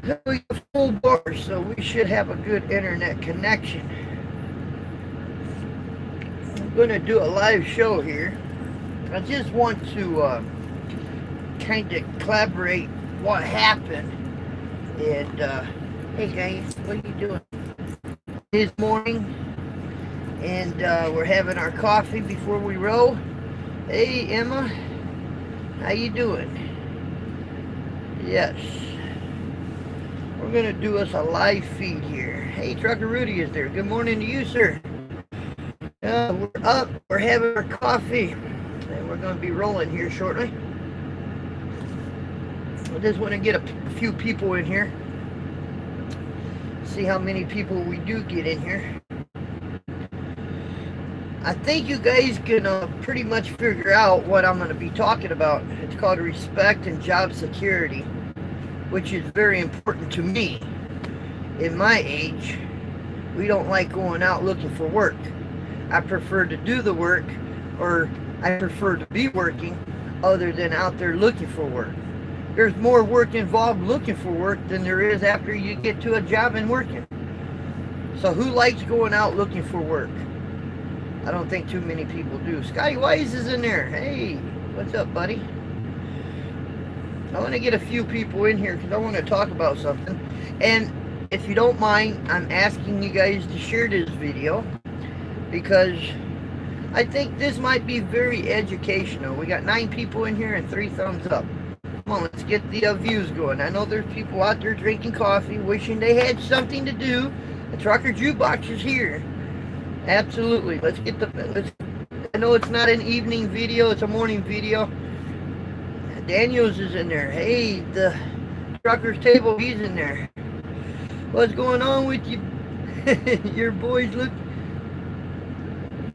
We got full bars, so we should have a good internet connection. I'm going to do a live show here. I just want to kind of collaborate what happened. And hey guys, what are you doing? This morning, and we're having our coffee before we roll. Hey Emma, how you doing? Yes, we're gonna do us a live feed here. Hey, Trucker Rudy is there. Good morning to you, sir. We're up, we're having our coffee, and we're gonna be rolling here shortly. I just want to get a few people in here. See how many people we do get in here. I think you guys can pretty much figure out what I'm going to be talking about. It's called respect and job security, which is very important to me. In my age, we don't like going out looking for work. I prefer to do the work, or I prefer to be working other than out there looking for work. There's more work involved looking for work than there is after you get to a job and working. So who likes going out looking for work? I don't think too many people do. Scotty Wise is in there. Hey, what's up, buddy? I want to get a few people in here because I want to talk about something. And if you don't mind, I'm asking you guys to share this video because I think this might be very educational. We got 9 people in here and 3 thumbs up. Come on, let's get the views going. I know there's people out there drinking coffee, wishing they had something to do. The Trucker Jukebox is here. Absolutely. Let's get the. I know it's not an evening video; it's a morning video. Daniels is in there. Hey, the Trucker's Table, he's in there. What's going on with you? Your boys look.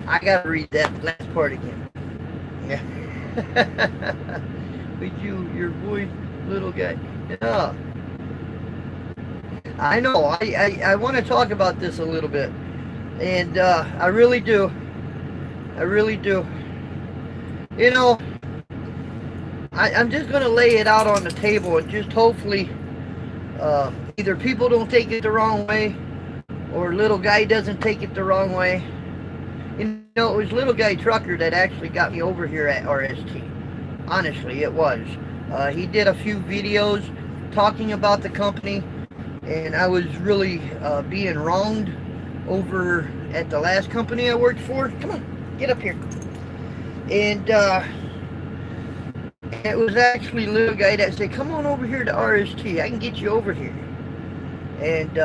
I gotta read that last part again. Yeah. With you, your boy, little guy. Yeah. I know. I want to talk about this a little bit. And I really do. I really do. You know, I'm just going to lay it out on the table and just hopefully either people don't take it the wrong way or little guy doesn't take it the wrong way. You know, it was little guy Trucker that actually got me over here at RST. Honestly, it was. He did a few videos talking about the company, and I was really being wronged over at the last company I worked for. Come on, get up here. And it was actually a little guy that said, come on over here to RST. I can get you over here. And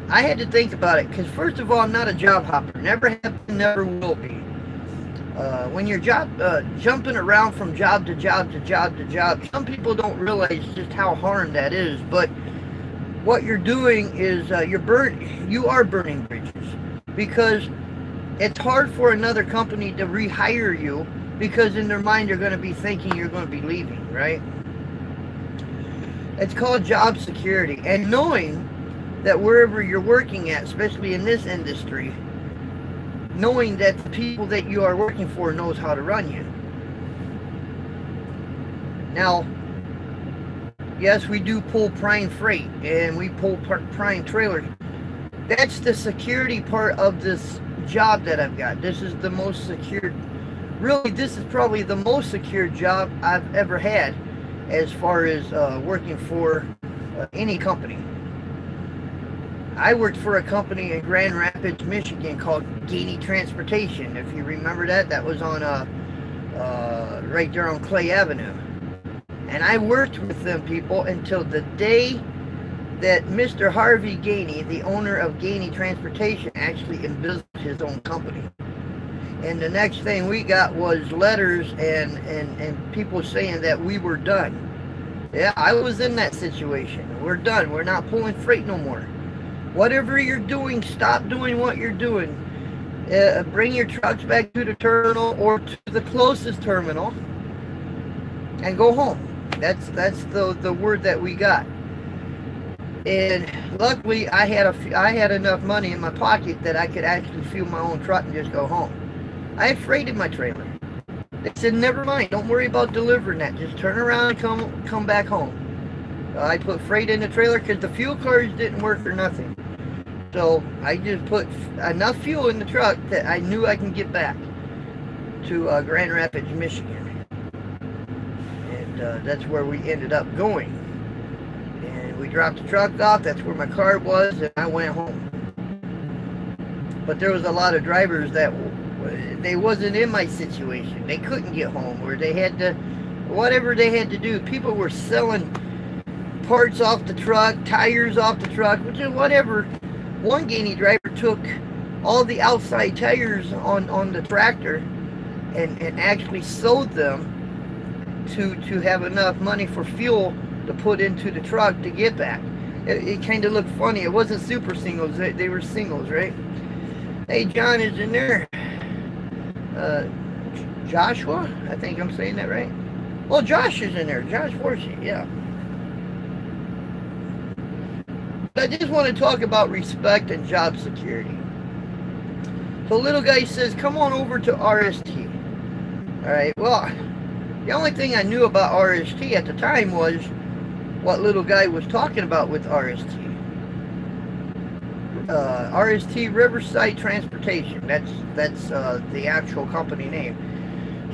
I had to think about it, because first of all, I'm not a job hopper. Never have been, never will be. When you're jumping around from job to job to job to job, some people don't realize just how hard that is. But what you're doing is you are burning bridges, because it's hard for another company to rehire you, because in their mind they're going to be thinking you're going to be leaving, right? It's called job security, and knowing that wherever you're working at, especially in this industry, knowing that the people that you are working for knows how to run you. Now, yes, we do pull prime freight, and we pull prime trailers. That's the security part of this job that I've got. This is the most secured, really, this is probably the most secure job I've ever had as far as working for any company. I worked for a company in Grand Rapids, Michigan called Gainey Transportation. If you remember that, that was on right there on Clay Avenue. And I worked with them people until the day that Mr. Harvey Gainey, the owner of Gainey Transportation, actually embezzled his own company. And the next thing we got was letters and people saying that we were done. Yeah, I was in that situation. We're done. We're not pulling freight no more. Whatever you're doing, stop doing what you're doing. Bring your trucks back to the terminal or to the closest terminal and go home. That's the word that we got. And luckily, I had enough money in my pocket that I could actually fuel my own truck and just go home. I had freight in my trailer. They said, never mind, don't worry about delivering that. Just turn around and come back home. I put freight in the trailer because the fuel cards didn't work or nothing. So I just put enough fuel in the truck that I knew I can get back to Grand Rapids, Michigan. And that's where we ended up going. And we dropped the truck off. That's where my car was, and I went home. But there was a lot of drivers that they wasn't in my situation. They couldn't get home, or they had to, whatever they had to do. People were selling parts off the truck, tires off the truck, which is whatever. One Gainey driver took all the outside tires on the tractor and actually sold them to have enough money for fuel to put into the truck to get back. It kind of looked funny. It wasn't super singles. They were singles, right? Hey, John is in there. Joshua? I think I'm saying that right. Well, Josh is in there. Josh Forsey, yeah. I just want to talk about respect and job security. So little guy says, come on over to RST. Alright, well, the only thing I knew about RST at the time was what little guy was talking about with RST. RST Riverside Transportation. That's the actual company name.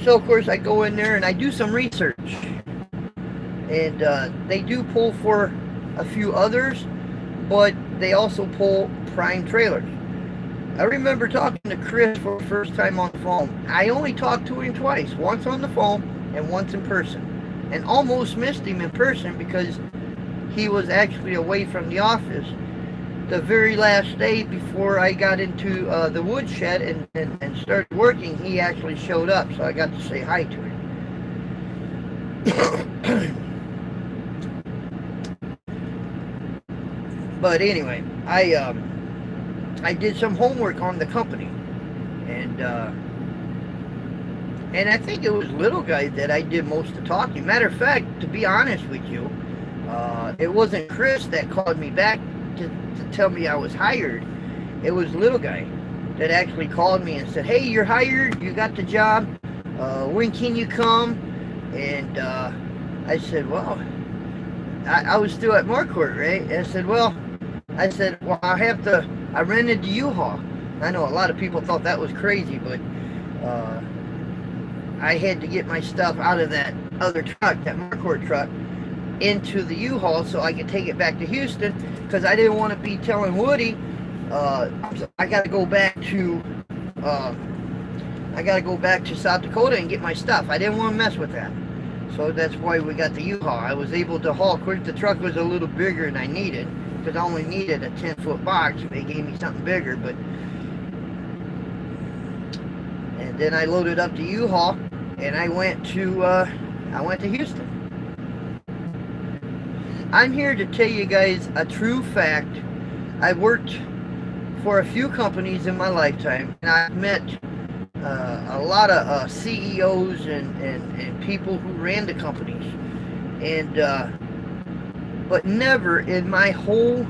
So of course I go in there and I do some research. And they do pull for a few others, but they also pull prime trailers. I remember talking to Chris for the first time on the phone. I only talked to him twice, once on the phone and once in person. And almost missed him in person because he was actually away from the office. The very last day before I got into the woodshed and started working, he actually showed up, so I got to say hi to him. But anyway, I did some homework on the company, and I think it was little guy that I did most of the talking. Matter of fact, to be honest with you, it wasn't Chris that called me back to tell me I was hired. It was little guy that actually called me and said, hey, you're hired, you got the job, when can you come? And I said, well, I was still at Marquardt, right? And I said, well, I rented the U-Haul. I know a lot of people thought that was crazy, but I had to get my stuff out of that other truck, that Marquardt truck, into the U-Haul so I could take it back to Houston, because I didn't want to be telling Woody, I got to go back to South Dakota and get my stuff. I didn't want to mess with that. So that's why we got the U-Haul. I was able to haul. Of course, the truck was a little bigger than I needed, because I only needed a 10-foot box. They gave me something bigger, but... And then I loaded up the U-Haul, and I went to Houston. I'm here to tell you guys a true fact. I've worked for a few companies in my lifetime, and I've met a lot of CEOs and people who ran the companies, and but never in my whole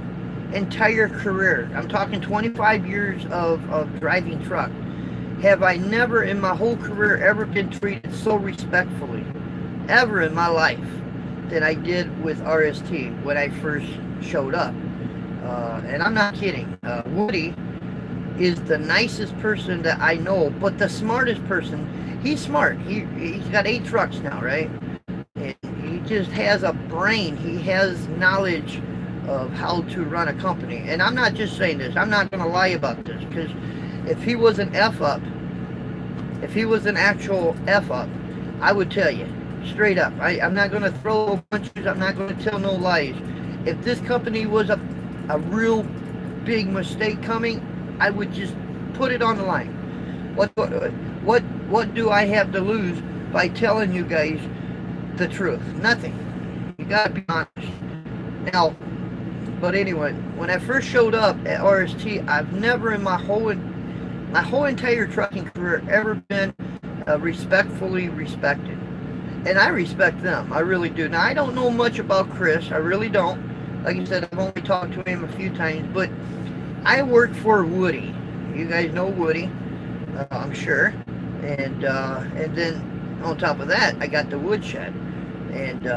entire career, I'm talking 25 years of driving truck, have I never in my whole career ever been treated so respectfully, ever in my life, than I did with RST when I first showed up. And I'm not kidding. Woody is the nicest person that I know, but the smartest person. He's smart. He's got 8 trucks now, right? And he just has a brain. He has knowledge of how to run a company. And I'm not just saying this. I'm not going to lie about this, because if he was an F-up, if he was an actual F-up, I would tell you, straight up. I'm not going to throw punches. I'm not going to tell no lies. If this company was a real big mistake coming, I would just put it on the line. What do I have to lose by telling you guys the truth? Nothing. You gotta be honest. Now, but anyway, when I first showed up at RST, I've never in my whole entire trucking career ever been respectfully respected. And I respect them. I really do. Now, I don't know much about Chris. I really don't. Like I said, I've only talked to him a few times, but I work for Woody. You guys know Woody, I'm sure. And then on top of that, I got the woodshed. And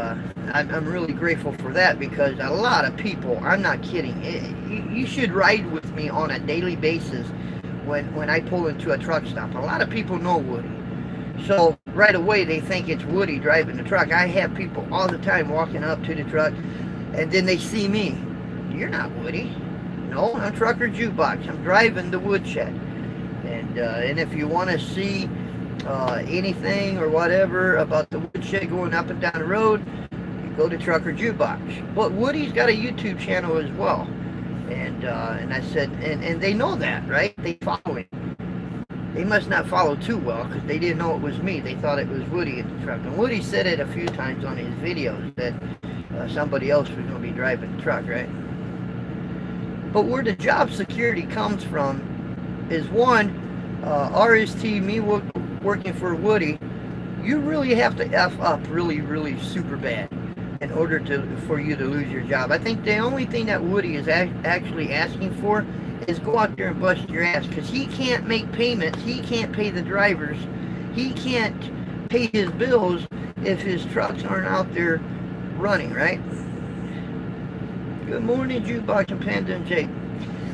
I'm really grateful for that, because a lot of people, I'm not kidding, you should ride with me on a daily basis when I pull into a truck stop. A lot of people know Woody. So right away they think it's Woody driving the truck. I have people all the time walking up to the truck, and then they see me. You're not Woody. No, I'm Trucker Jukebox. I'm driving the woodshed. And if you want to see anything or whatever about the woodshed going up and down the road, you go to Trucker Jukebox. But Woody's got a YouTube channel as well. And I said, and they know that, right? They follow him. They must not follow too well, because they didn't know it was me. They thought it was Woody in the truck. And Woody said it a few times on his videos that somebody else was going to be driving the truck, right? But where the job security comes from is, one, RST, me working for Woody, you really have to F up really, really super bad in order for you to lose your job. I think the only thing that Woody is actually asking for is go out there and bust your ass, because he can't make payments, he can't pay the drivers, he can't pay his bills if his trucks aren't out there running, right? Good morning, Jukebox and Panda and Jake.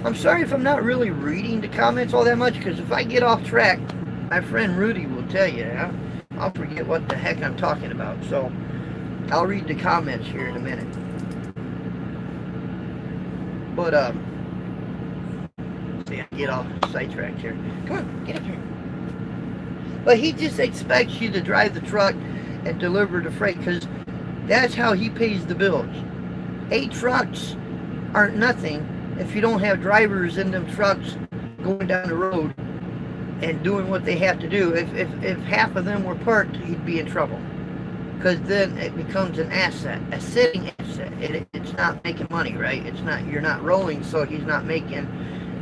I'm sorry if I'm not really reading the comments all that much, because if I get off track, my friend Rudy will tell you, I'll forget what the heck I'm talking about. So I'll read the comments here in a minute. But see, I get off sidetracked here. Come on, get up here. But he just expects you to drive the truck and deliver the freight, because that's how he pays the bills. 8 trucks aren't nothing if you don't have drivers in them trucks going down the road and doing what they have to do. If half of them were parked, he'd be in trouble, because then it becomes an asset, a sitting asset. It's not making money, right? You're not rolling, so he's not making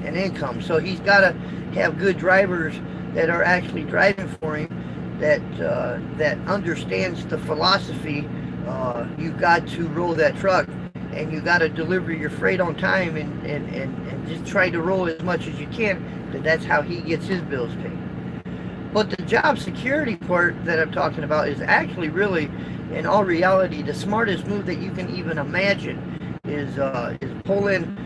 an income. So he's got to have good drivers that are actually driving for him, that understands the philosophy. You've got to roll that truck, and you got to deliver your freight on time, and just try to roll as much as you can, because that's how he gets his bills paid. But the job security part that I'm talking about is actually really, in all reality, the smartest move that you can even imagine is pulling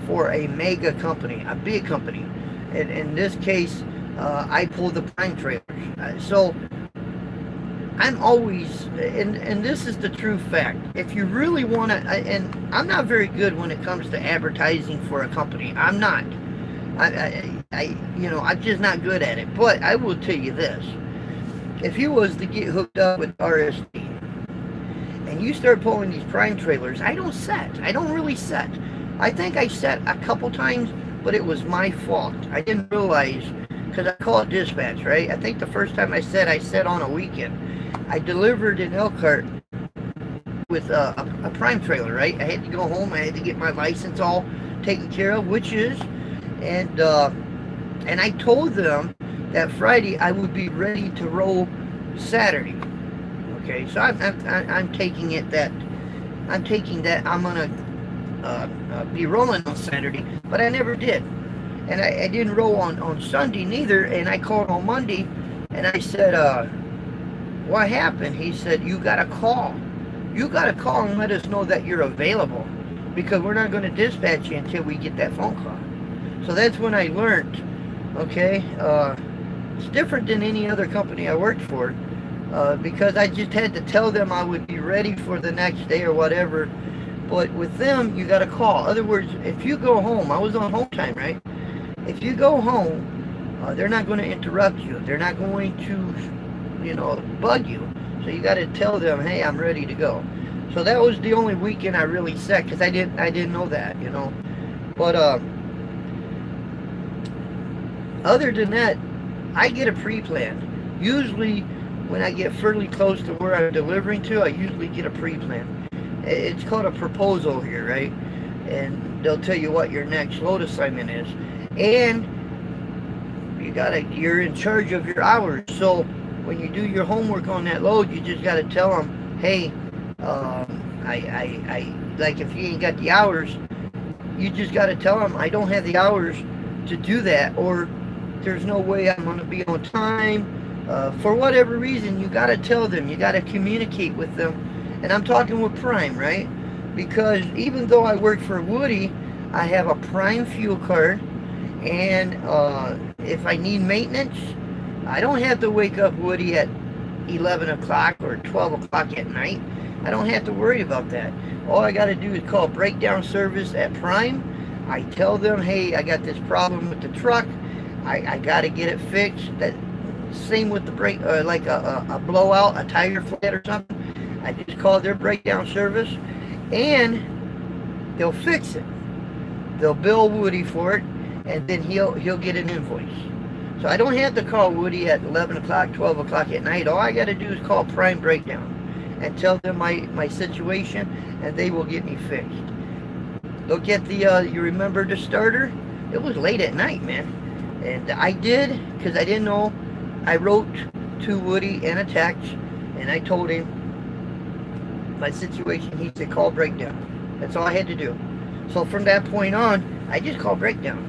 for a mega company, a big company. And in this case, I pull the prime trailers. So I'm always, and this is the true fact, if you really want to, and I'm not very good when it comes to advertising for a company. I'm not. I'm just not good at it. But I will tell you this. If you was to get hooked up with RSD and you start pulling these prime trailers, I don't really set. I think I set a couple times, but it was my fault. I didn't realize, because I called dispatch, right? I think the first time I set on a weekend. I delivered an Elkhart with a prime trailer, right? I had to go home. I had to get my license all taken care of, which is, and I told them that Friday I would be ready to roll Saturday. Okay, so I'm taking it that I'm gonna be rolling on Saturday, but I never did, and I didn't roll on Sunday neither. And I called on Monday, and I said, what happened? He said, you got to call and let us know that you're available, because we're not going to dispatch you until we get that phone call. So that's when I learned, okay, it's different than any other company I worked for, because I just had to tell them I would be ready for the next day or whatever. But with them, you got to call. In other words, if you go home, I was on home time, right? If you go home, they're not going to interrupt you. They're not going to, bug you. So you got to tell them, hey, I'm ready to go. So that was the only weekend I really set, because I didn't know that, But other than that, I get a pre-plan. Usually when I get fairly close to where I'm delivering to, I usually get a pre-plan. It's called a proposal here, right? And they'll tell you what your next load assignment is. And you're in charge of your hours. So when you do your homework on that load, you just got to tell them, hey, like if you ain't got the hours, you just got to tell them I don't have the hours to do that, or there's no way I'm going to be on time. For whatever reason, you got to tell them. You got to communicate with them And I'm talking with Prime, right? Because even though I work for Woody, I have a Prime fuel card, and if I need maintenance, I don't have to wake up Woody at 11 o'clock or 12 o'clock at night. I don't have to worry about that. All I got to do is call breakdown service at Prime. I tell them, hey, I got this problem with the truck. I got to get it fixed. That same with the brake, like a blowout, a tire flat or something. I just call their breakdown service, and they'll fix it. They'll bill Woody for it, and then he'll get an invoice. So I don't have to call Woody at 11 o'clock, 12 o'clock at night. All I got to do is call Prime Breakdown and tell them my situation, and they will get me fixed. They'll get the, you remember the starter? It was late at night, man. And I did, because I didn't know. I wrote to Woody in a text, and I told him my situation. He said, call Breakdown. That's all I had to do. So from that point on, I just call Breakdown.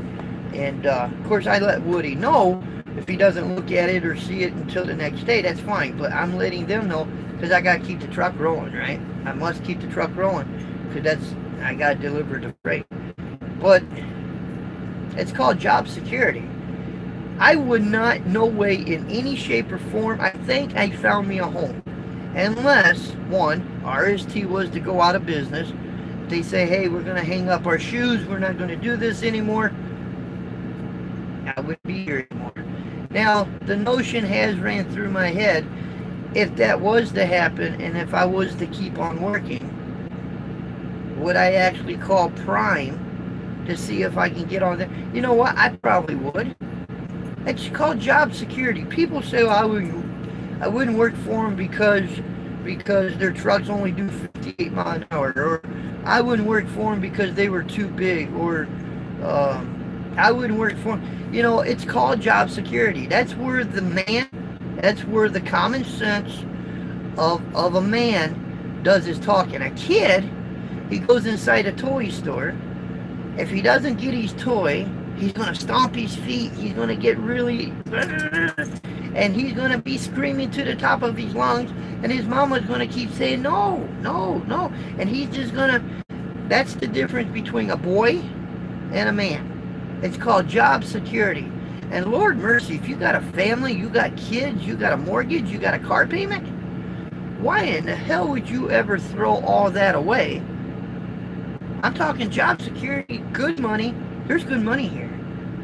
And of course, I let Woody know. If he doesn't look at it or see it until the next day, that's fine. But I'm letting them know, because I got to keep the truck rolling, right? I must keep the truck rolling, because I got to deliver the freight. But it's called job security. I would not, no way, in any shape or form, I think I found me a home. Unless, one, RST was to go out of business. They say, hey, we're going to hang up our shoes. We're not going to do this anymore. I wouldn't be here anymore. Now, the notion has ran through my head, if that was to happen, and if I was to keep on working, would I actually call Prime to see if I can get on there? You know what? I probably would. It's called job security. People say, well, I wouldn't work for them because their trucks only do 58 miles an hour, or I wouldn't work for them because they were too big, or I wouldn't work for them. You know, it's called job security. That's where that's where the common sense of a man does his talking. A kid, he goes inside a toy store. If he doesn't get his toy, he's going to stomp his feet. He's going to get really, and he's going to be screaming to the top of his lungs. And his mama's going to keep saying, no, no, no. And he's just going to, that's the difference between a boy and a man. It's called job security. And Lord mercy, if you got a family, you got kids, you got a mortgage, you got a car payment, why in the hell would you ever throw all that away? I'm talking job security, good money. There's good money here.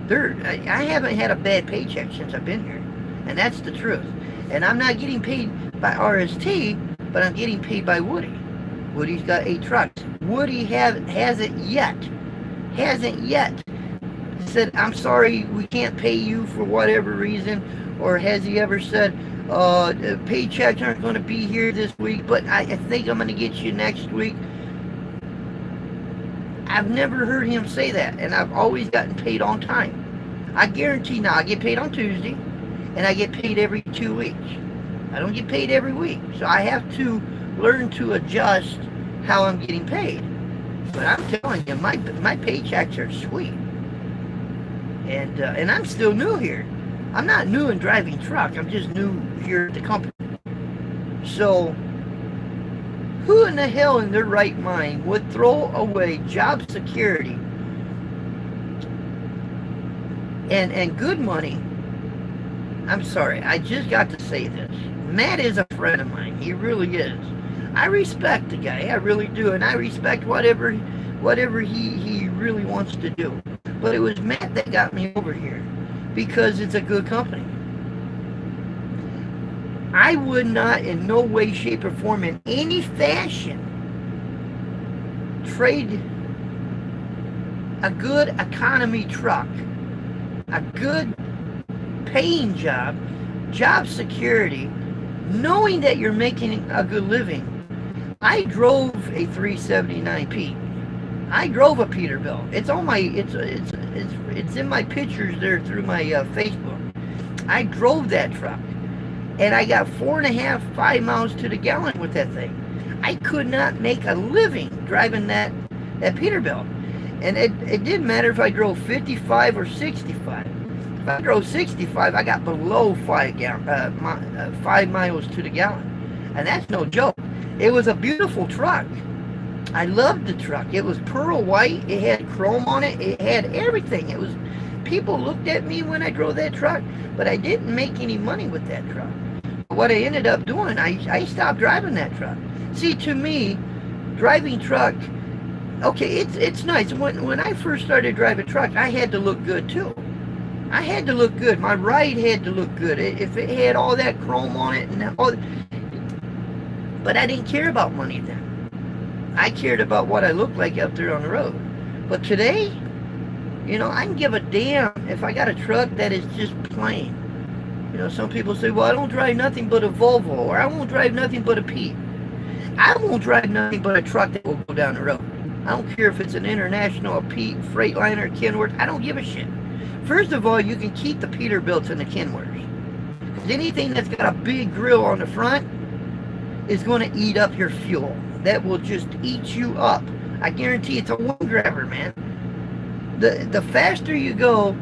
I haven't had a bad paycheck since I've been here. And that's the truth. And I'm not getting paid by RST, but I'm getting paid by Woody. Woody's got 8 trucks. Woody hasn't yet. Said, I'm sorry, we can't pay you for whatever reason. Or has he ever said, paychecks aren't going to be here this week, but I think I'm going to get you next week? I've never heard him say that, and I've always gotten paid on time. I guarantee now I get paid on Tuesday, and I get paid every 2 weeks. I don't get paid every week, so I have to learn to adjust how I'm getting paid. But I'm telling you, my paychecks are sweet. And I'm still new here. I'm not new in driving truck. I'm just new here at the company. So, who in the hell in their right mind would throw away job security and good money? I'm sorry, I just got to say this. Matt is a friend of mine. He really is. I respect the guy. I really do. And I respect whatever he really wants to do. But it was Matt that got me over here, because it's a good company. I would not in no way, shape, or form, in any fashion, trade a good economy truck, a good paying job security, knowing that you're making a good living. I drove a 379P. I drove a Peterbilt. It's on my, it's in my pictures there through my Facebook. I drove that truck, and I got 4.5, 5 miles to the gallon with that thing. I could not make a living driving that Peterbilt, and it didn't matter if I drove 55 or 65. If I drove 65, I got below 5 miles to the gallon, and that's no joke. It was a beautiful truck. I loved the truck. It was pearl white. It had chrome on it. It had everything. It was, people looked at me when I drove that truck, but I didn't make any money with that truck. What I ended up doing, I stopped driving that truck. See, to me, driving truck, okay, it's nice. When I first started driving truck, I had to look good too. I had to look good. My ride had to look good. If it had all that chrome on it and all, but I didn't care about money then. I cared about what I looked like out there on the road. But today, you know, I can give a damn if I got a truck that is just plain. You know, some people say, well, I don't drive nothing but a Volvo, or I won't drive nothing but a Pete. I won't drive nothing but a truck that will go down the road. I don't care if it's an International, a Pete, Freightliner, Kenworth. I don't give a shit. First of all, you can keep the Peterbilts and the Kenworths. Because anything that's got a big grill on the front is going to eat up your fuel. That will just eat you up. I guarantee it's a one grabber, man. The faster you go,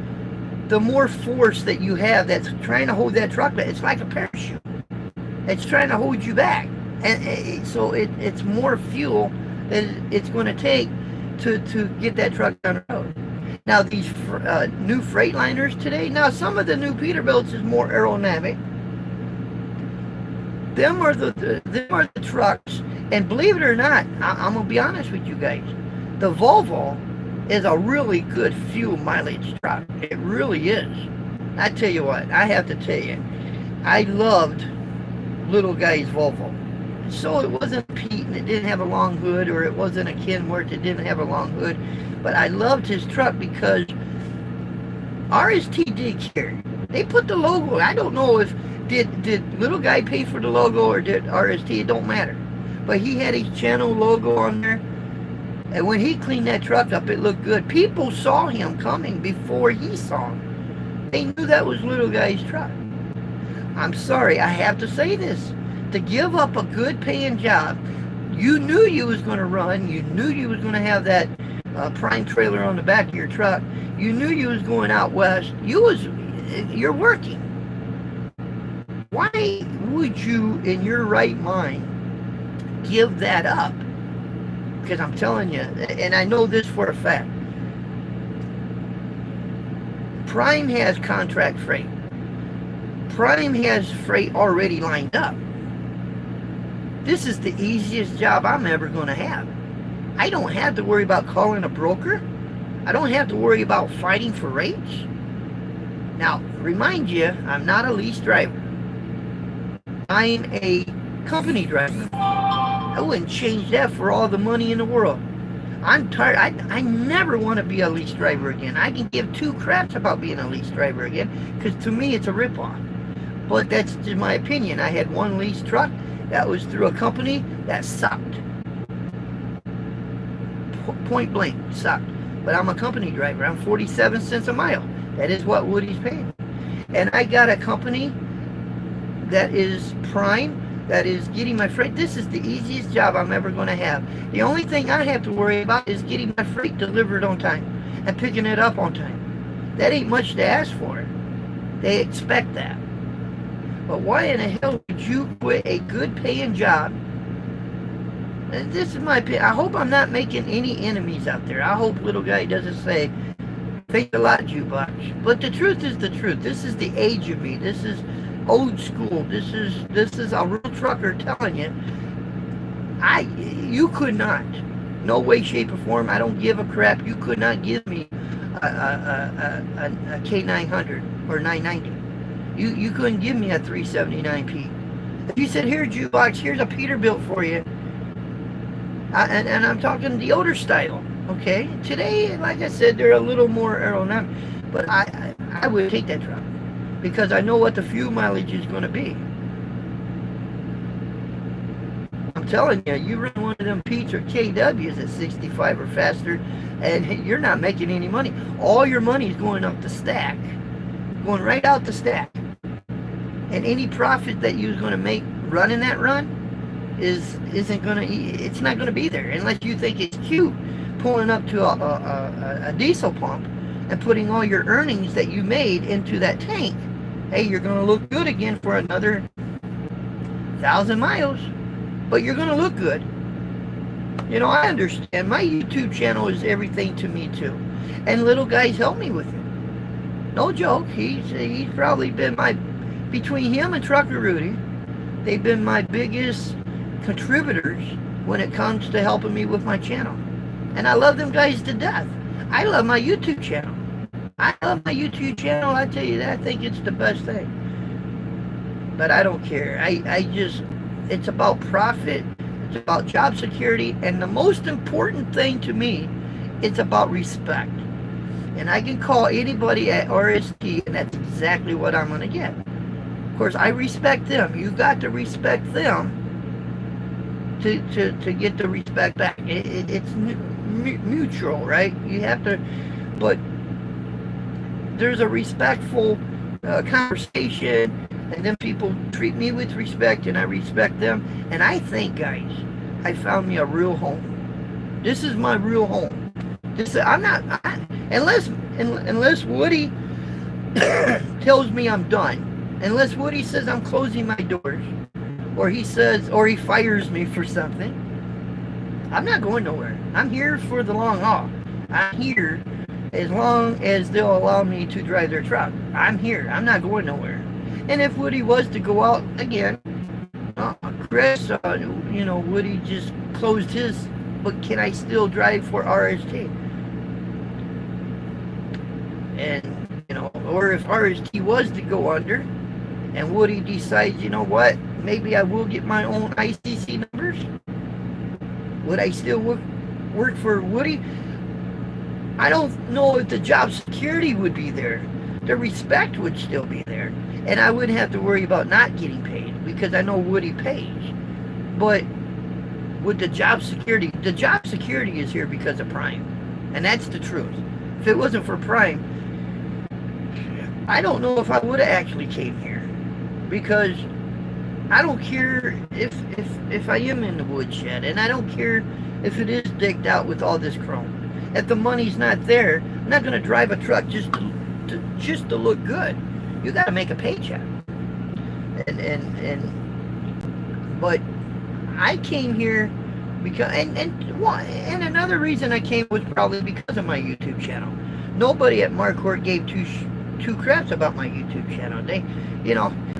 the more force that you have that's trying to hold that truck back. It's like a parachute. It's trying to hold you back. And so it's more fuel that it's going to take to get that truck down the road. Now, these new Freightliners today, now some of the new Peterbilts is more aerodynamic. Them are the trucks, and believe it or not, I'm going to be honest with you guys, the Volvo is a really good fuel mileage truck. It really is. I tell you what, I have to tell you, I loved little guy's Volvo. So it wasn't Pete and it didn't have a long hood, or it wasn't a Kenworth that didn't have a long hood, but I loved his truck because RST did care. They put the logo. I don't know if did little guy pay for the logo or did RST, it don't matter. But he had his channel logo on there. And when he cleaned that truck up, it looked good. People saw him coming before he saw him. They knew that was little guy's truck. I'm sorry, I have to say this. To give up a good paying job, you knew you was going to run. You knew you was going to have that prime trailer on the back of your truck. You knew you was going out west. You're working. Why would you, in your right mind, give that up? Because I'm telling you, and I know this for a fact, Prime has contract freight. Prime has freight already lined up. This is the easiest job I'm ever going to have. I don't have to worry about calling a broker. I don't have to worry about fighting for rates. Now, remind you, I'm not a lease driver. I'm a company driver. I wouldn't change that for all the money in the world. I'm tired. I never want to be a lease driver again. I can give two craps about being a lease driver again, because to me it's a ripoff. But that's just my opinion. I had one lease truck that was through a company that sucked. Point blank, sucked. But I'm a company driver. I'm 47 cents a mile. That is what Woody's paying. And I got a company that is Prime, that is getting my freight. This is the easiest job I'm ever going to have. The only thing I have to worry about is getting my freight delivered on time and picking it up on time. That ain't much to ask for. They expect that. But why in the hell would you quit a good paying job? And this is my opinion. I hope I'm not making any enemies out there. I hope little guy doesn't say, thanks a lot, Jukebox. But the truth is the truth. This is the age of me. This is old school. This is a real trucker telling you. You could not, no way, shape, or form. I don't give a crap. You could not give me a K900 or 990. You couldn't give me a 379P. If you said, here, Jukebox, here's a Peterbilt for you, and I'm talking the older style, okay? Today, like I said, they're a little more aerodynamic, but I would take that truck because I know what the fuel mileage is going to be. I'm telling you, you run one of them Pete's or KWs at 65 or faster, and you're not making any money. All your money is going up the stack, going right out the stack. And any profit that you're going to make running that run isn't going to, it's not going to be there unless you think it's cute pulling up to a diesel pump and putting all your earnings that you made into that tank. Hey, you're going to look good again for another 1,000 miles. but you're going to look good. You know, I understand. My YouTube channel is everything to me too. And little guys help me with it. No joke. He's probably been between him and Trucker Rudy, they've been my biggest contributors when it comes to helping me with my channel. And I love them guys to death. I love my YouTube channel. I love my YouTube channel. I tell you that. I think it's the best thing. But I don't care. It's about profit. It's about job security. And the most important thing to me, it's about respect. And I can call anybody at RST, and that's exactly what I'm going to get. Of course, I respect them. You got to respect them to get the respect back. It's mutual, right? You have to, but there's a respectful conversation, and then people treat me with respect, and I respect them. And I think, guys, I found me a real home. This is my real home. Unless Woody tells me I'm done. Unless Woody says I'm closing my doors, or he fires me for something, I'm not going nowhere. I'm here for the long haul. I'm here as long as they'll allow me to drive their truck. I'm here. I'm not going nowhere. And if Woody was to go out again, Chris, Woody just closed his, but can I still drive for RST? And, or if RST was to go under, and Woody decides, you know what, maybe I will get my own ICC numbers, would I still work for Woody? I don't know if the job security would be there. The respect would still be there. And I wouldn't have to worry about not getting paid, because I know Woody pays. But with the job security is here because of Prime. And that's the truth. If it wasn't for Prime, I don't know if I would have actually came here. Because I don't care if I am in the woodshed, and I don't care if it is digged out with all this chrome. If the money's not there, I'm not going to drive a truck just to look good. You got to make a paycheck. But I came here because and another reason I came was probably because of my YouTube channel. Nobody at Marquardt gave two craps about my YouTube channel.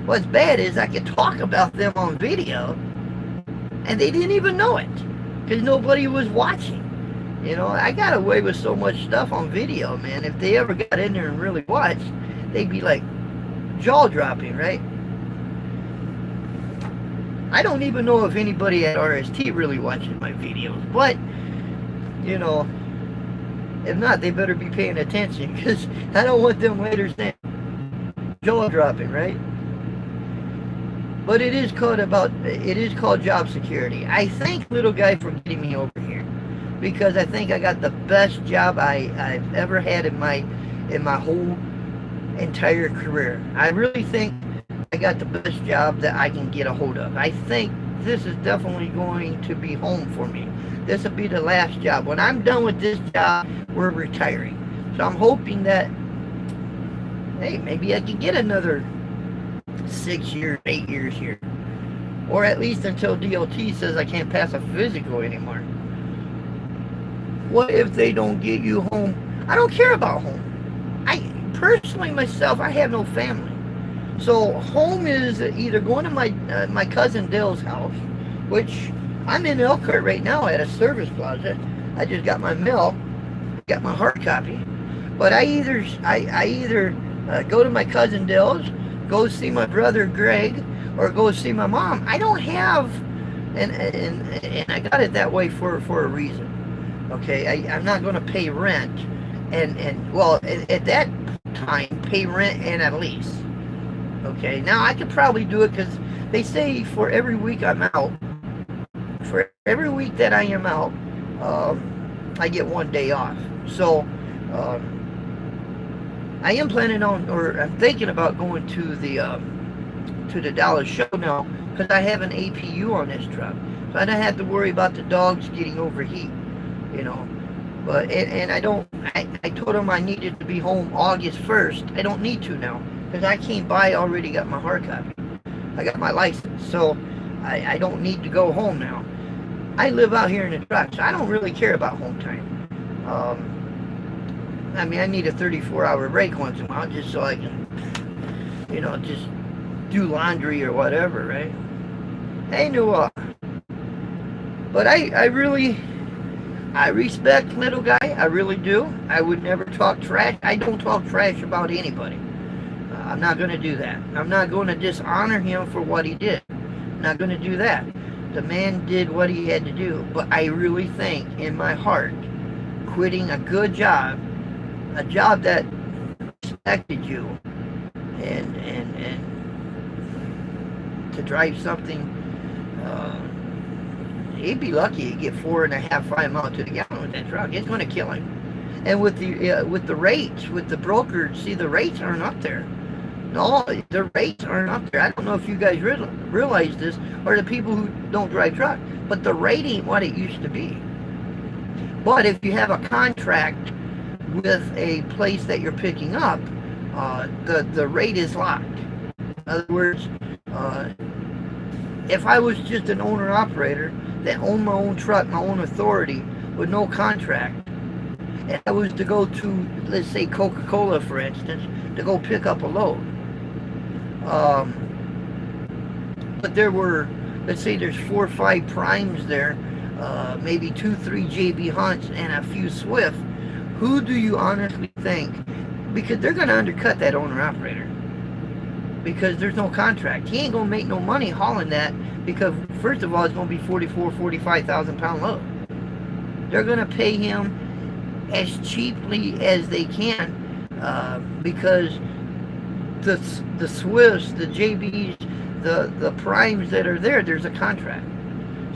What's bad is I could talk about them on video, and they didn't even know it, because nobody was watching. I got away with so much stuff on video, man. If they ever got in there and really watched, they'd be like jaw-dropping, right? I don't even know if anybody at RST really watches my videos, but, if not, they better be paying attention, because I don't want them later saying jaw-dropping, right? But it is called job security. I thank little guy for getting me over here, because I think I got the best job I've ever had in my whole entire career. I really think I got the best job that I can get a hold of. I think this is definitely going to be home for me. This will be the last job. When I'm done with this job, we're retiring. So I'm hoping that, hey, maybe I can get another 6 years, 8 years here. Or at least until DOT says I can't pass a physical anymore. What if they don't get you home? I don't care about home. Personally, myself, I have no family. So home is either going to my cousin Dale's house, which I'm in Elkhart right now at a service plaza. I just got my mail, got my hard copy. But I either go to my cousin Dale's, go see my brother Greg, or go see my mom. I don't have, and I got it that way for a reason. Okay, I'm not going to pay rent, and well, at that time, pay rent and a lease. Okay, now I could probably do it, because they say for every week I'm out, for every week that I am out, I get 1 day off. So I am planning on, or I'm thinking about going to the Dallas show now, because I have an APU on this truck, so I don't have to worry about the dogs getting overheat. But and I told them I needed to be home August 1st. I don't need to now, because I came by, already got my hard copy. I got my license. So I don't need to go home now. I live out here in the truck, so I don't really care about home time. I mean, I need a 34-hour break once in a while just so I can, just do laundry or whatever, right? Hey, Noah. But I respect little guy. I really do. I would never talk trash. I don't talk trash about anybody. I'm not going to do that. I'm not going to dishonor him for what he did. I'm not going to do that. The man did what he had to do. But I really think in my heart, quitting a good job, a job that respected you, and to drive something, he'd be lucky to get 4.5, 5 miles to the gallon with that truck. It's going to kill him. And with the rates, with the brokers, see, the rates aren't up there. No, the rates aren't up there. I don't know if you guys realize this, or the people who don't drive truck, but the rate ain't what it used to be. But if you have a contract with a place that you're picking up, the rate is locked. In other words, if I was just an owner-operator that owned my own truck, my own authority, with no contract, and I was to go to, let's say, Coca-Cola, for instance, to go pick up a load. But there were, let's say there's 4 or 5 primes there, maybe 2, 3 JB Hunts, and a few Swift. Who do you honestly think? Because they're going to undercut that owner-operator. Because there's no contract. He ain't going to make no money hauling that, because first of all, it's going to be 45,000 pound load. They're going to pay him as cheaply as they can, because the Swifts, the JBs, the primes that are there, there's a contract.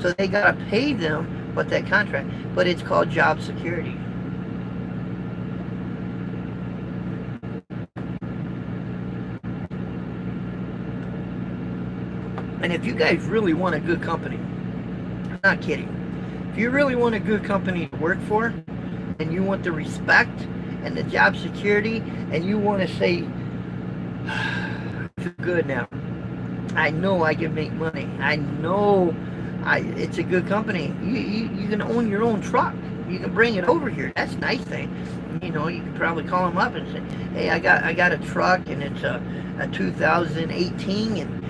So they got to pay them, but that contract. But it's called job security. And if you guys really want a good company, I'm not kidding. If you really want a good company to work for, and you want the respect and the job security, and you want to say, I feel good now. I know I can make money. I know it's a good company. You can own your own truck. You can bring it over here. That's a nice thing. You can probably call them up and say, hey, I got a truck, and it's a 2018, and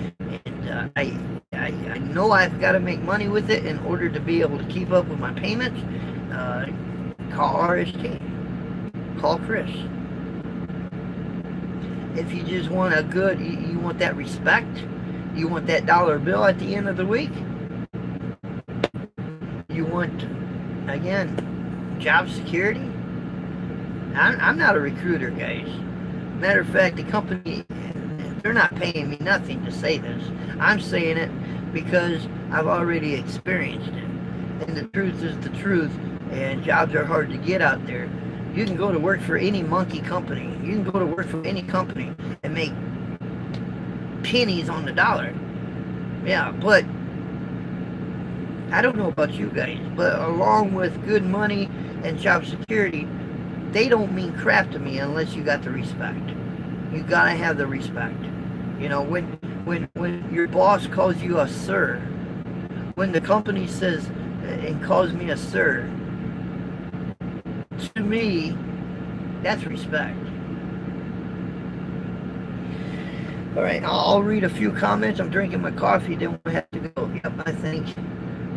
I know I've got to make money with it in order to be able to keep up with my payments. Call RST. Call Chris. If you just want a good, you want that respect, you want that dollar bill at the end of the week, you want, again, job security. I'm not a recruiter, guys. Matter of fact, the company, they're not paying me nothing to say this. I'm saying it because I've already experienced it. And the truth is the truth, and jobs are hard to get out there. You can go to work for any monkey company. You can go to work for any company and make pennies on the dollar. Yeah, but I don't know about you guys, but along with good money and job security, they don't mean crap to me unless you got the respect. You gotta have the respect. When your boss calls you a sir, when the company says and calls me a sir, to me, that's respect. All right, I'll read a few comments. I'm drinking my coffee, then we'll have to go. Yep, I think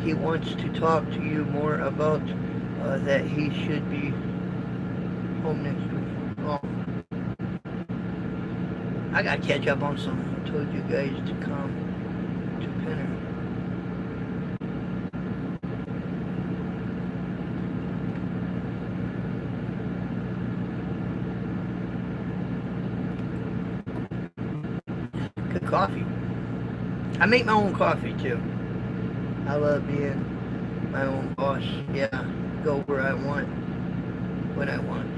he wants to talk to you more about that he should be home next week. Oh, I got to catch up on some. I told you guys to come to Penner. Good coffee. I make my own coffee too. I love being my own boss. Yeah, go where I want, when I want.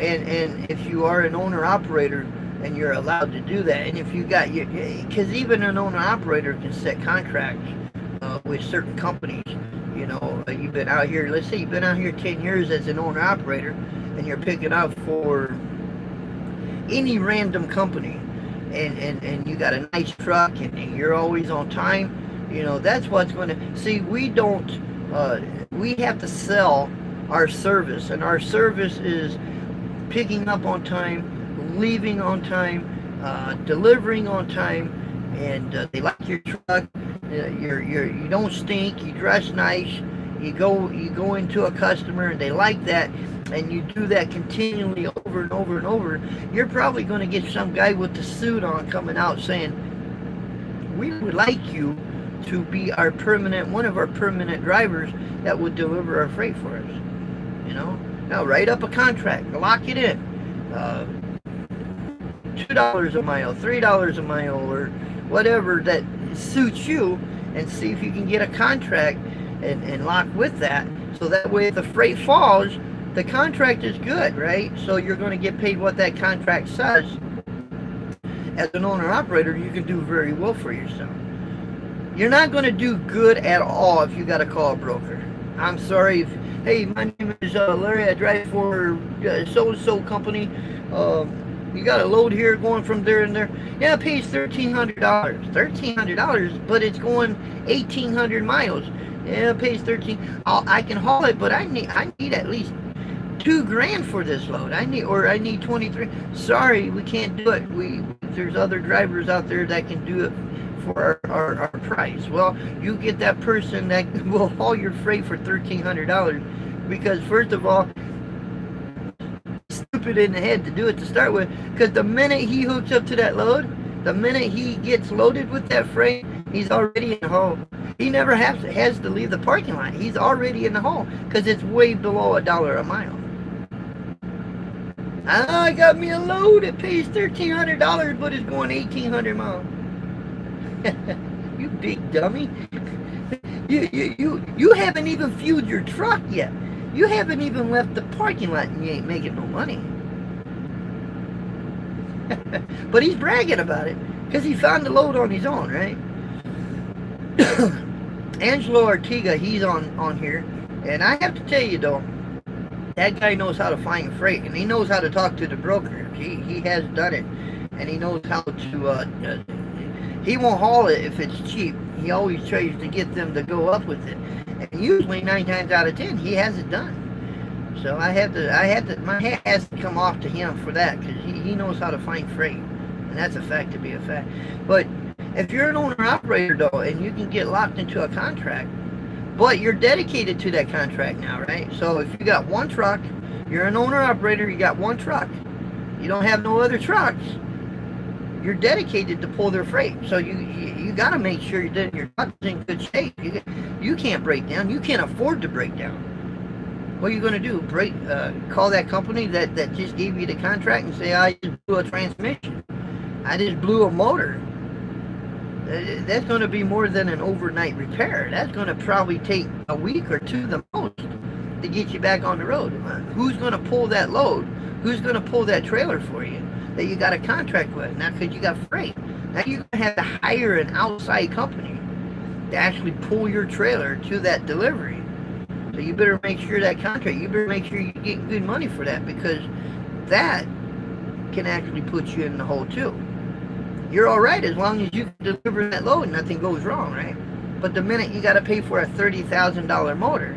And if you are an owner-operator and you're allowed to do that, and if you got your, because even an owner-operator can set contracts with certain companies. You've been out here, let's say you've been out here 10 years as an owner-operator, and you're picking up for any random company, and you got a nice truck and you're always on time, that's what's going to see. We have to sell our service, and our service is picking up on time, leaving on time, delivering on time, and they like your truck. You don't stink, you dress nice, you go into a customer and they like that, and you do that continually over and over and over. You're probably going to get some guy with the suit on coming out saying, we would like you to be one of our permanent drivers that would deliver our freight for us. Now write up a contract, lock it in, $2 a mile, $3 a mile, or whatever that suits you, and see if you can get a contract and lock with that, so that way if the freight falls, the contract is good, right? So you're going to get paid what that contract says. As an owner-operator, you can do very well for yourself. You're not going to do good at all if you got to call a broker. I'm sorry. Hey, my name is Larry. I drive for so-and-so company. You got a load here going from there and there. Yeah, it pays $1,300. $1,300, but it's going 1,800 miles. Yeah, it pays $13. I can haul it, but I need at least $2,000 for this load. I need 23. Sorry, we can't do it. There's other drivers out there that can do it for our price. Well, you get that person that will haul your freight for $1,300, because first of all, stupid in the head to do it to start with, because the minute he hooks up to that load, the minute he gets loaded with that freight, he's already in the hole. He never has to leave the parking lot. He's already in the hole, because it's way below $1 a mile. I got me a load. It pays $1,300, but it's going 1,800 miles. You big dummy. You haven't even fueled your truck yet. You haven't even left the parking lot, and you ain't making no money. But he's bragging about it because he found the load on his own, right? Angelo Ortega, he's on here, and I have to tell you though, that guy knows how to find freight, and he knows how to talk to the broker. He has done it, and he knows how to. He won't haul it if it's cheap. He always tries to get them to go up with it, and usually 9 times out of 10 he has it done. So my hat has to come off to him for that, because he knows how to find freight, and that's a fact to be a fact. But if you're an owner-operator though, and you can get locked into a contract, but you're dedicated to that contract now, right? So if you got one truck, you're an owner-operator, you got one truck, you don't have no other trucks, you're dedicated to pull their freight. So you got to make sure that your truck's in good shape. You can't break down. You can't afford to break down. What are you going to do? Call that company that just gave you the contract and say, I just blew a transmission, I just blew a motor. That's going to be more than an overnight repair. That's going to probably take a week or two the most to get you back on the road. Who's going to pull that load? Who's going to pull that trailer for you that you got a contract with? Now, because you got freight, now you're going to have to hire an outside company to actually pull your trailer to that delivery. So you better make sure you get good money for that, because that can actually put you in the hole too. You're all right as long as you can deliver that load and nothing goes wrong, right? But the minute you got to pay for a $30,000 motor,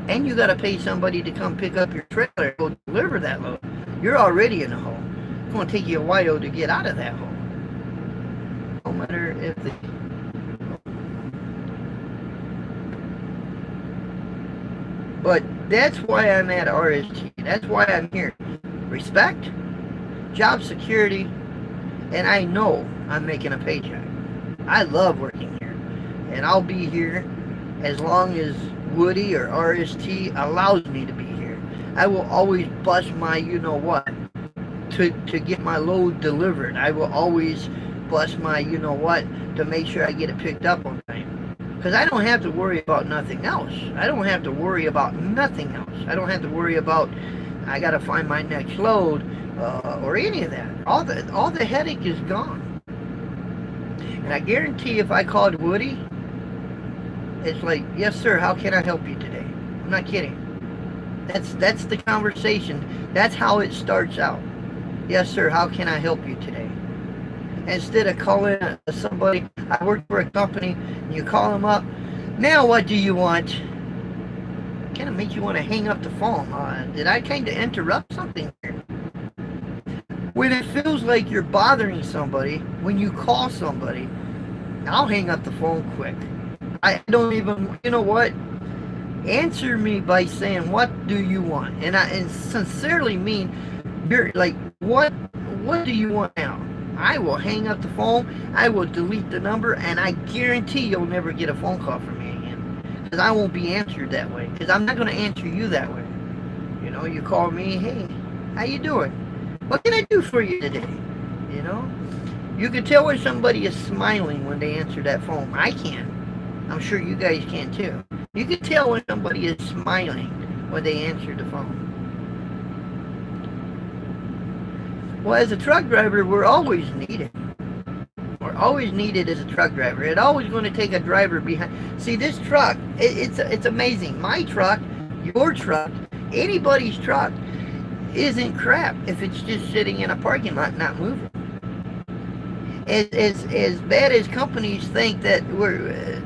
and you got to pay somebody to come pick up your trailer and go deliver that load, you're already in the hole. It's going to take you a while to get out of that hole. No matter if the... But that's why I'm at RST. That's why I'm here. Respect, job security, and I know I'm making a paycheck. I love working here, and I'll be here as long as Woody or RST allows me to be here. I will always bust my you-know-what to get my load delivered. I will always bust my you-know-what to make sure I get it picked up on time. Because I don't have to worry about nothing else. I don't have to worry about nothing else. I don't have to worry about, I got to find my next load, or any of that. All the headache is gone. And I guarantee if I called Woody, it's like, yes sir, how can I help you today? I'm not kidding. That's the conversation. That's how it starts out. Yes sir, how can I help you today? instead of calling somebody. I work for a company, and you call them up. Now what do you want? Kind of make you want to hang up the phone. Did I kind of interrupt something here? When it feels like you're bothering somebody, when you call somebody, I'll hang up the phone quick. I don't even, you know what? Answer me by saying, what do you want? And I sincerely mean, like, what do you want now? I will hang up the phone, I will delete the number, and I guarantee you'll never get a phone call from me again. Because I won't be answered that way. Because I'm not going to answer you that way. You know, you call me, hey, how you doing? What can I do for you today? You know? You can tell when somebody is smiling when they answer that phone. I can. I'm sure you guys can too. You can tell when somebody is smiling when they answer the phone. Well, as a truck driver, we're always needed. We're always needed as a truck driver. It's always going to take a driver behind. See, this truck, it's amazing. My truck, your truck, anybody's truck isn't crap if it's just sitting in a parking lot not moving. As bad as companies think that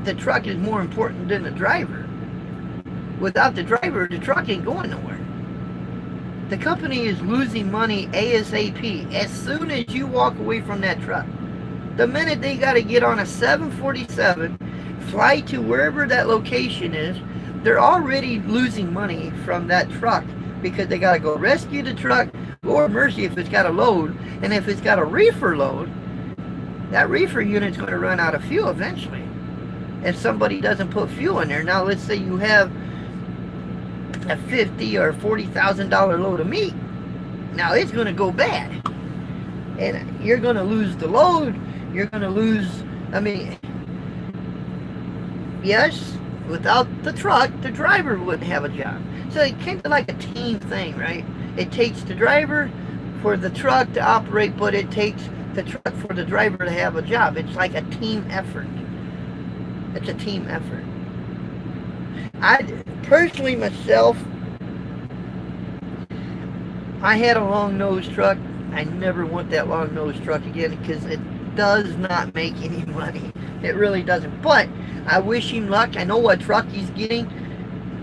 the truck is more important than the driver. Without the driver, the truck ain't going nowhere. The company is losing money ASAP as soon as you walk away from that truck. The minute they got to get on a 747, fly to wherever that location is, they're already losing money from that truck because they got to go rescue the truck, Lord mercy if it's got a load, and if it's got a reefer load, that reefer unit's going to run out of fuel eventually if somebody doesn't put fuel in there. Now let's say you have a $50,000 or $40,000 load of meat. Now it's going to go bad, and you're going to lose the load. You're going to lose. I mean, yes, without the truck, the driver wouldn't have a job. So it's kind of like a team thing, right? It takes the driver for the truck to operate, but it takes the truck for the driver to have a job. It's like a team effort. It's a team effort. I personally myself, I had a long nose truck. I never want that long nose truck again because it does not make any money. It really doesn't. But I wish him luck. I know what truck he's getting.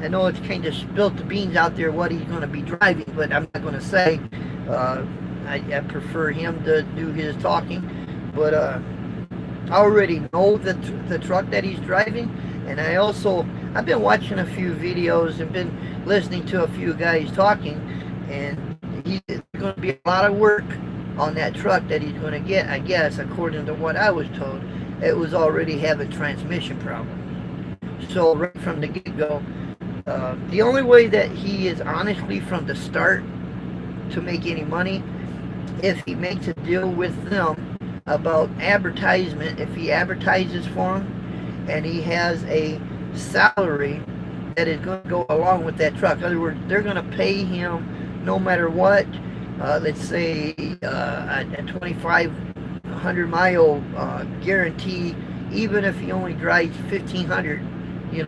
I know it's kind of spilt the beans out there what he's going to be driving, but I'm not going to say. I prefer him to do his talking. But I already know the truck that he's driving, and I've been watching a few videos and been listening to a few guys talking, and it's going to be a lot of work on that truck that he's going to get. I guess according to what I was told, it was already having transmission problems. So right from the get-go, the only way that he is honestly from the start to make any money, if he makes a deal with them about advertisement, if he advertises for them and he has a salary that is going to go along with that truck. In other words, they're going to pay him no matter what. Let's say a 2,500 mile guarantee, even if he only drives 1,500,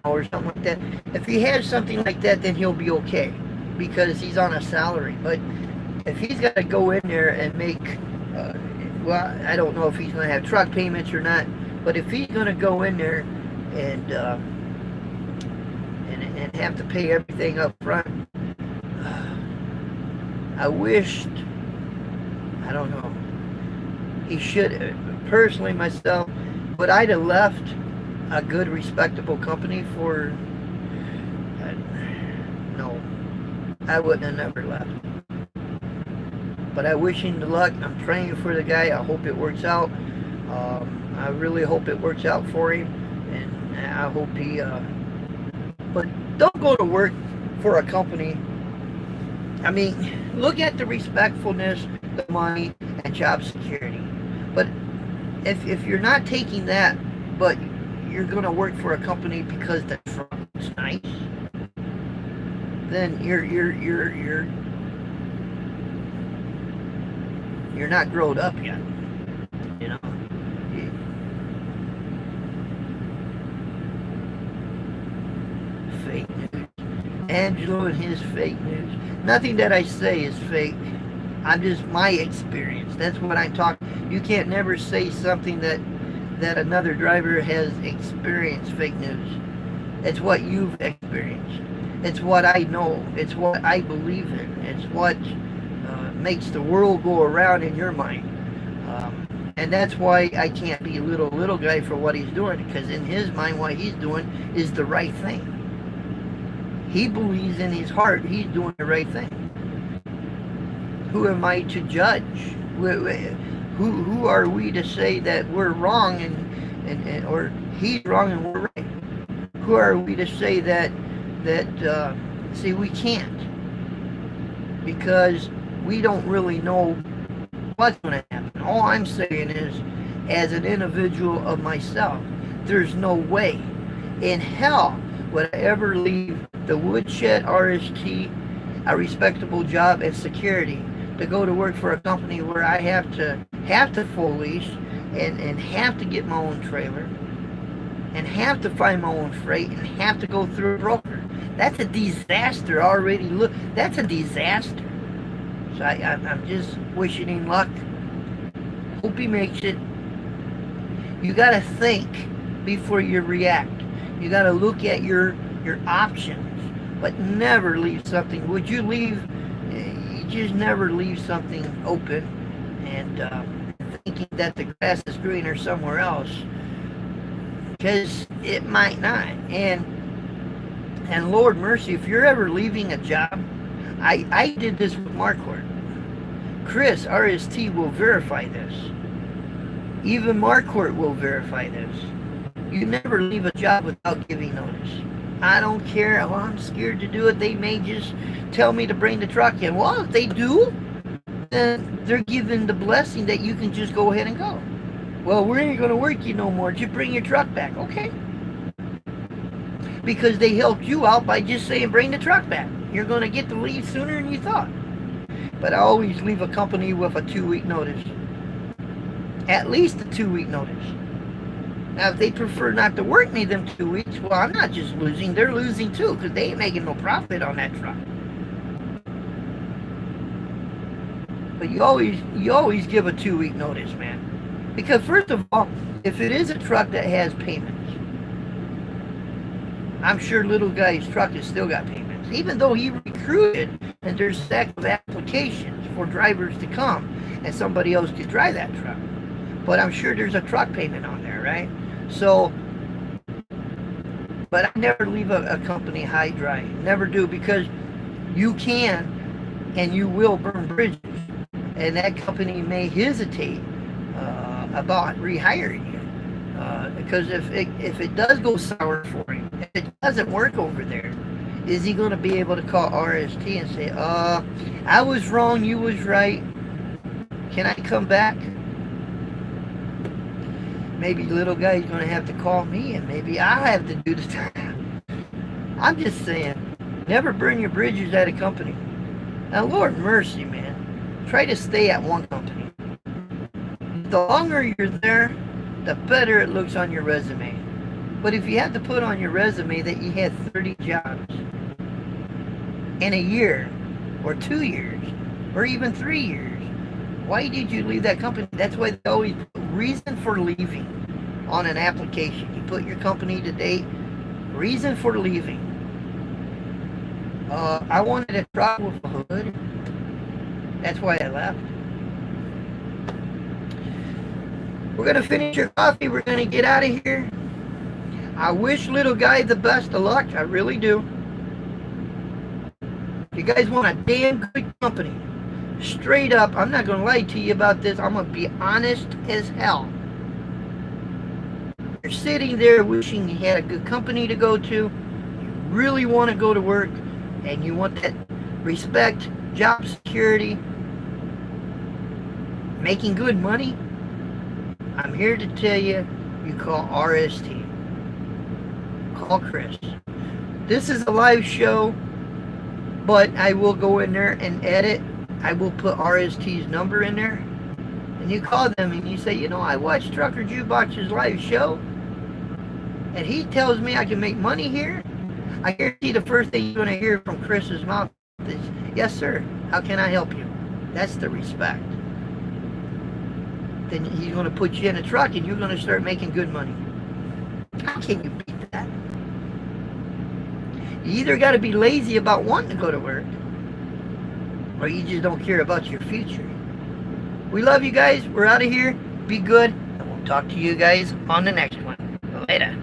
or something like that. If he has something like that, then he'll be okay because he's on a salary. But if he's got to go in there and make, well, I don't know if he's going to have truck payments or not, but if he's going to go in there and have to pay everything up front, I wished, I don't know, he should, personally myself, but I'd have left a good respectable company for, no, I wouldn't have never left. But I wish him the luck. I'm praying for the guy. I hope it works out. I really hope it works out for him, and I hope he, but don't go to work for a company. I mean, look at the respectfulness, the money, and job security. But if you're not taking that, but you're going to work for a company because the truck is nice, then you're not grown up yet. Fake news. Angelo and his fake news. Nothing that I say is fake. I'm just my experience. That's what I'm talking. You can't never say something that another driver has experienced fake news. It's what you've experienced. It's what I know. It's what I believe in. It's what makes the world go around in your mind. And that's why I can't be little guy for what he's doing, because in his mind what he's doing is the right thing. He believes in his heart he's doing the right thing. Who am I to judge? Who are we to say that we're wrong and or he's wrong and we're right? Who are we to say that see, we can't, because we don't really know what's going to happen. All I'm saying is, as an individual of myself, there's no way in hell would I ever leave the woodshed RST, a respectable job and security, to go to work for a company where I have to full lease and have to get my own trailer and have to find my own freight and have to go through a broker. That's a disaster already. Look, that's a disaster. So I'm just wishing him luck. Hope he makes it. You got to think before you react. You got to look at your options, but never leave something. Would you leave? You just never leave something open and thinking that the grass is greener somewhere else, because it might not. And Lord mercy, if you're ever leaving a job, I did this with Marquardt. Chris, RST, will verify this. Even Marquardt will verify this. You never leave a job without giving notice. I don't care. Oh, I'm scared to do it. They may just tell me to bring the truck in. Well, if they do, then they're given the blessing that you can just go ahead and go. Well, we ain't going to work you no more. Just bring your truck back. Okay. Because they helped you out by just saying bring the truck back. You're going to get to leave sooner than you thought. But I always leave a company with a 2-week notice. At least a 2-week notice. Now, if they prefer not to work me them 2 weeks, well, I'm not just losing. They're losing too, because they ain't making no profit on that truck. But you always give a 2-week notice, man. Because first of all, if it is a truck that has payments, I'm sure little guy's truck has still got payments. Even though he recruited and there's stacks of applications for drivers to come and somebody else to drive that truck. But I'm sure there's a truck payment on there, right? So, but I never leave a company high dry. Never do, because you can and you will burn bridges. And that company may hesitate about rehiring you. Because if it does go sour for him, if it doesn't work over there, is he going to be able to call RST and say, I was wrong, you was right, can I come back? Maybe little guy's going to have to call me, and maybe I have to do the time. I'm just saying, never burn your bridges at a company. Now, Lord mercy, man, try to stay at one company. The longer you're there, the better it looks on your resume. But if you have to put on your resume that you had 30 jobs in a year, or 2 years, or even 3 years, why did you leave that company? That's why they always put reason for leaving on an application. You put your company to date, reason for leaving. I wanted a truck with a hood. That's why I left. We're going to finish your coffee. We're going to get out of here. I wish little guy the best of luck. I really do. You guys want a damn good company. Straight up, I'm not going to lie to you about this. I'm going to be honest as hell. You're sitting there wishing you had a good company to go to. You really want to go to work. And you want that respect, job security, making good money. I'm here to tell you, you call RST. Call Chris. This is a live show, but I will go in there and edit. I will put RST's number in there. And you call them and you say, you know, I watched Trucker Jukebox's live show, and he tells me I can make money here. I guarantee the first thing you're going to hear from Chris's mouth is, yes, sir. How can I help you? That's the respect. Then he's going to put you in a truck and you're going to start making good money. How can you beat that? You either got to be lazy about wanting to go to work, or you just don't care about your future. We love you guys. We're out of here. Be good. And we'll talk to you guys on the next one. Later.